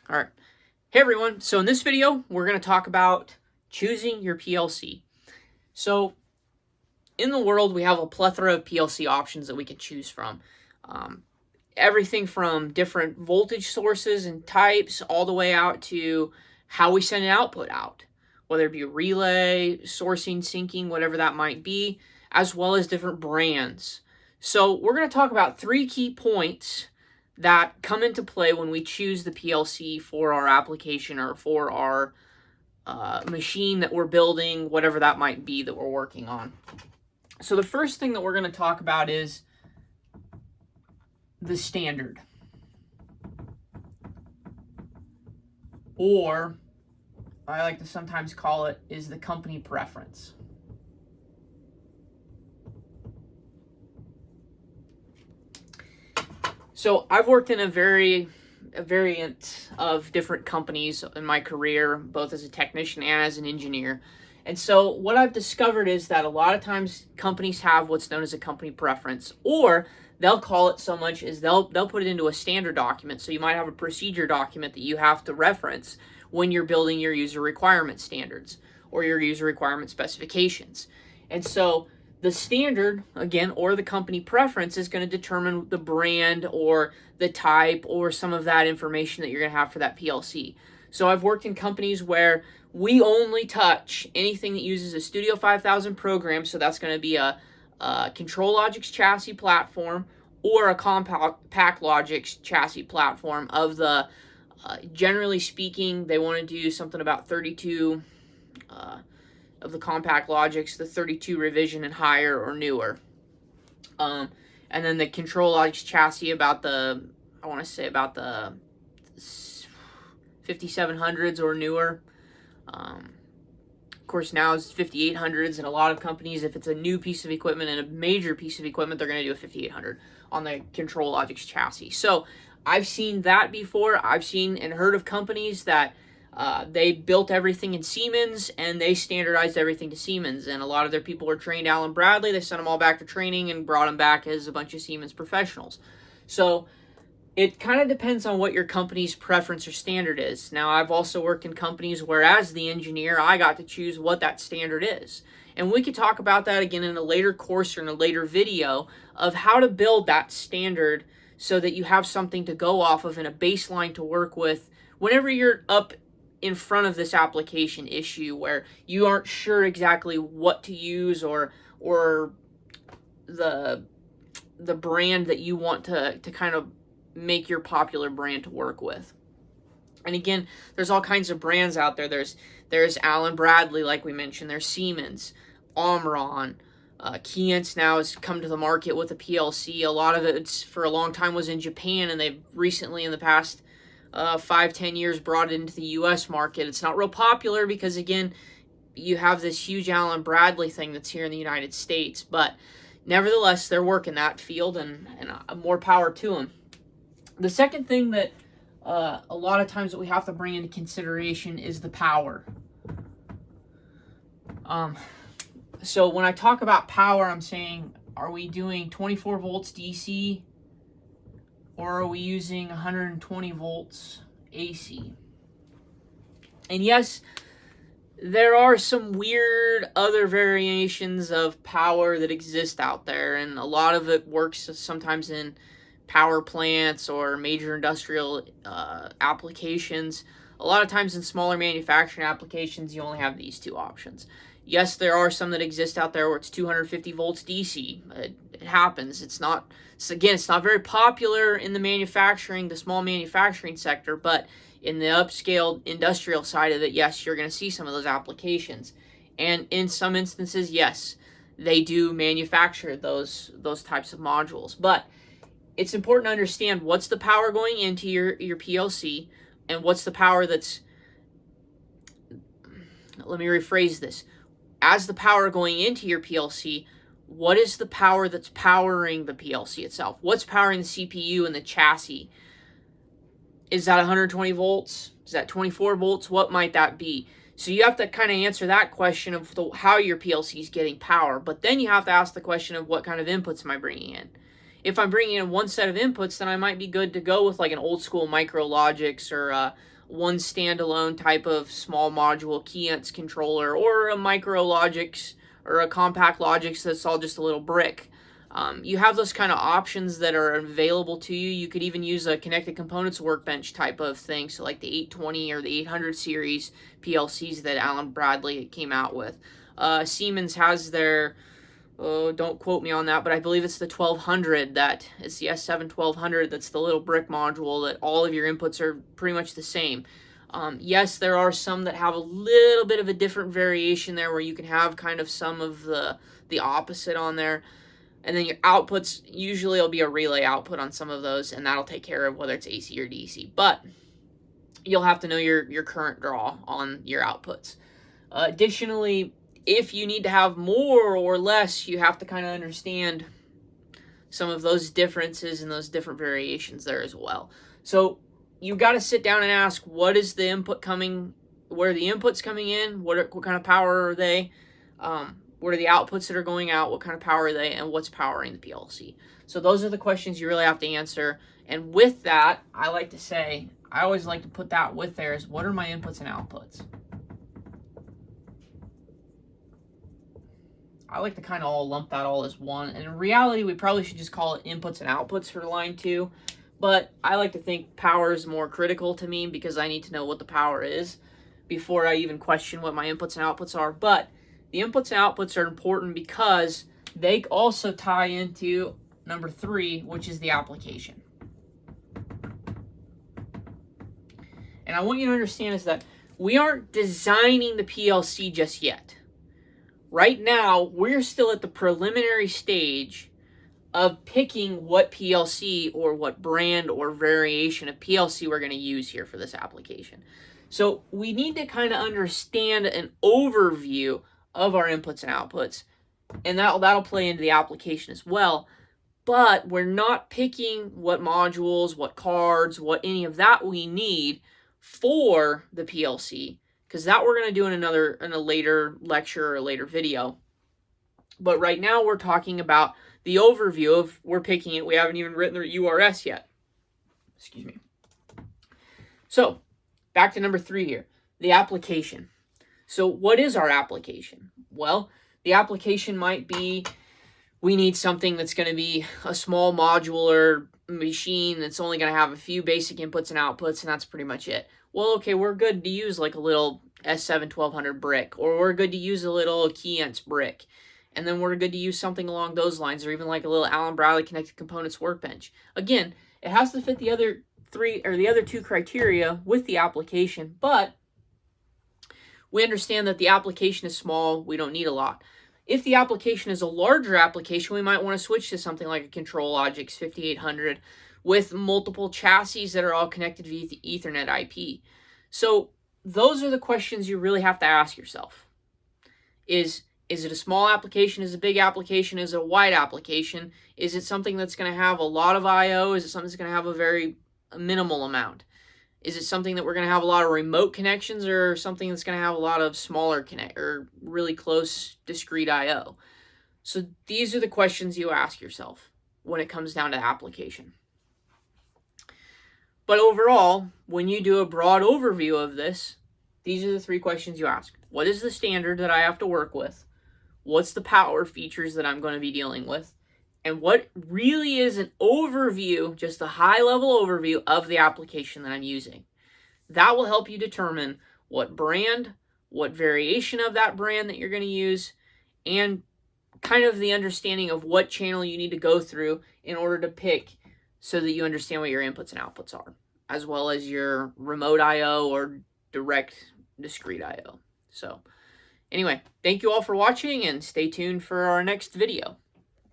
All right. Hey everyone. So in this video, we're going to talk about choosing your PLC. So in the world, we have a plethora of PLC options that we can choose from. Everything from different voltage sources and types all the way out to how we send an output out, whether it be relay, sourcing, syncing, whatever that might be, as well as different brands. So we're going to talk about 3 key points that come into play when we choose the PLC for our application or for our machine that we're building, whatever that might be that we're working on. So the first thing that we're going to talk about is the standard, or I like to sometimes call it is the company preference. So I've worked in a variant of different companies in my career, both as a technician and as an engineer. And so what I've discovered is that a lot of times companies have what's known as a company preference, or they'll call it so much as they'll put it into a standard document. So you might have a procedure document that you have to reference when you're building your user requirement standards or your user requirement specifications. And so the standard, again, or the company preference is going to determine the brand or the type or some of that information that you're going to have for that PLC. So I've worked in companies where we only touch anything that uses a Studio 5000 program, so that's going to be a ControlLogix chassis platform or a CompactLogix chassis platform of the, generally speaking, they want to do something about 32 of the CompactLogix, the 32 revision and higher or newer. And then the ControlLogix chassis about the 5700s or newer. Of course, now it's 5800s, and a lot of companies, if it's a new piece of equipment and a major piece of equipment, they're going to do a 5800 on the ControlLogix chassis. So I've seen that before. I've seen and heard of companies that they built everything in Siemens and they standardized everything to Siemens, and a lot of their people were trained Allen Bradley. They sent them all back to training and brought them back as a bunch of Siemens professionals. So it kind of depends on what your company's preference or standard is. Now, I've also worked in companies where, as the engineer, I got to choose what that standard is. And we could talk about that again in a later course or in a later video of how to build that standard so that you have something to go off of and a baseline to work with whenever you're up in front of this application issue where you aren't sure exactly what to use or the brand that you want to kind of make your popular brand to work with. And again, there's all kinds of brands out there. There's Allen Bradley, like we mentioned. There's Siemens, Omron, Keyence now has come to the market with a PLC. A lot of it for a long time was in Japan, and they've recently, in the past 5-10 years, brought it into the U.S. market. It's not real popular because, again, you have this huge Allen Bradley thing that's here in the United States. But nevertheless, they're working that field, and more power to them. The second thing that a lot of times that we have to bring into consideration is the power. So when I talk about power, I'm saying, are we doing 24 volts DC or are we using 120 volts AC? And yes, there are some weird other variations of power that exist out there, and a lot of it works sometimes in power plants or major industrial applications. A lot of times in smaller manufacturing applications, you only have these 2 options. Yes, there are some that exist out there where it's 250 volts DC. It happens. It's not very popular in the small manufacturing sector, but in the upscale industrial side of it, yes, you're going to see some of those applications. And in some instances, yes, they do manufacture those types of modules. But it's important to understand what's the power going into your PLC and what's the power that's, let me rephrase this. As the power going into your PLC, what is the power that's powering the PLC itself? What's powering the CPU and the chassis? Is that 120 volts? Is that 24 volts? What might that be? So you have to kind of answer that question of how your PLC is getting power. But then you have to ask the question of what kind of inputs am I bringing in? If I'm bringing in one set of inputs, then I might be good to go with like an old school MicroLogix or one standalone type of small module Keyence controller, or a micro Logix or a compact Logix that's all just a little brick. You have those kind of options that are available to you. You could even use a connected components workbench type of thing, so like the 820 or the 800 series PLCs that Alan Bradley came out with. Siemens has their, don't quote me on that, but I believe it's the 1200, that it's the S7 1200, that's the little brick module that all of your inputs are pretty much the same. Yes, there are some that have a little bit of a different variation there, where you can have kind of some of the opposite on there. And then your outputs, usually it'll be a relay output on some of those, and that'll take care of whether it's AC or DC. But you'll have to know your current draw on your outputs. Additionally, if you need to have more or less, you have to kind of understand some of those differences and those different variations there as well. So you've got to sit down and ask, what is the input coming, where are the inputs coming in, what kind of power are they, what are the outputs that are going out, what kind of power are they, and what's powering the PLC. So those are the questions you really have to answer. And with that, I like to say, I always like to put that with there is, what are my inputs and outputs? I like to kind of all lump that all as one. And in reality, we probably should just call it inputs and outputs for line 2. But I like to think power is more critical to me, because I need to know what the power is before I even question what my inputs and outputs are. But the inputs and outputs are important because they also tie into number 3, which is the application. And I want you to understand is that we aren't designing the PLC just yet. Right now, we're still at the preliminary stage of picking what PLC or what brand or variation of PLC we're going to use here for this application. So we need to kind of understand an overview of our inputs and outputs, and that'll play into the application as well. But we're not picking what modules, what cards, what any of that we need for the PLC, because that we're going to do in a later lecture or a later video. But right now we're talking about the overview of, we're picking it. We haven't even written the URS yet. Excuse me. So back to number 3 here, the application. So what is our application? Well, the application might be, we need something that's going to be a small modular machine that's only going to have a few basic inputs and outputs, and that's pretty much it. Well, okay, we're good to use like a little S7 1200 brick, or we're good to use a little Keyence brick, and then we're good to use something along those lines, or even like a little Alan Bradley connected components workbench. Again, it has to fit the other 3 or the other 2 criteria with the application, but we understand that the application is small, we don't need a lot. If the application is a larger application, we might want to switch to something like a Control Logix 5800 with multiple chassis that are all connected via the Ethernet IP. So those are the questions you really have to ask yourself. Is it a small application? Is it a big application? Is it a wide application? Is it something that's going to have a lot of I/O? Is it something that's going to have a very minimal amount? Is it something that we're going to have a lot of remote connections, or something that's going to have a lot of smaller or really close discrete I/O? So these are the questions you ask yourself when it comes down to application. But overall, when you do a broad overview of this, these are the 3 questions you ask. What is the standard that I have to work with? What's the power features that I'm going to be dealing with? And what really is an overview, just a high-level overview of the application that I'm using. That will help you determine what brand, what variation of that brand that you're going to use, and kind of the understanding of what channel you need to go through in order to pick, so that you understand what your inputs and outputs are, as well as your remote I/O or direct discrete I/O. So anyway, thank you all for watching, and stay tuned for our next video.